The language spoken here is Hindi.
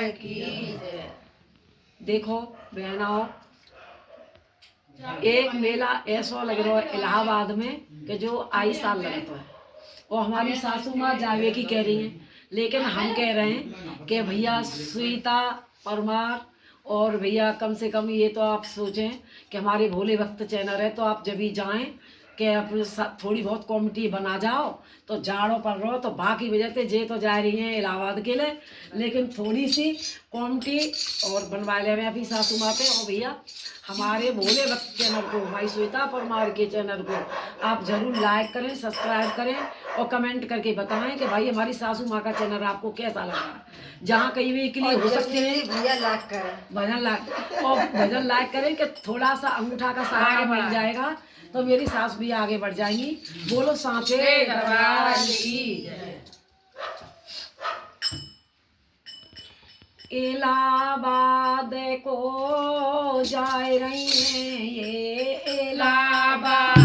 की जय। देखो बहनाओ, एक मेला ऐसा लग रहा है इलाहाबाद में कि जो आई साल लगता है, और हमारी सासू माँ जावे की कह रही हैं, लेकिन हम कह रहे हैं कि भैया सुनीता परमार और भैया कम से कम ये तो आप सोचें कि हमारे भोले भक्त चैनल है, तो आप जब भी जाएं कि अपने थोड़ी बहुत कॉमिटी बना जाओ, तो जाड़ों पर रहो तो बाकी वजह से जे तो जा रही हैं इलाहाबाद के लिए, लेकिन थोड़ी सी कॉमिटी और बनवा ले में अपनी सासू माँ पे। और भैया हमारे भोले भक्त चैनल को, हमारी श्वेता परमार के चैनल को आप जरूर लाइक करें, सब्सक्राइब करें और कमेंट करके बताएं कि भाई हमारी सासू माँ का चैनल आपको कैसा लगा। जहाँ कहीं भी के लिए हो सकते हैं भैया लाइक करें, भजन लाइक, और भजन लाइक करें कि थोड़ा सा अंगूठा का सहारा मिल जाएगा तो मेरी सास भी आगे बढ़ जाएंगी। बोलो सांचे दरबार की। इलाहाबाद को जा रही हैं ये, इलाहाबाद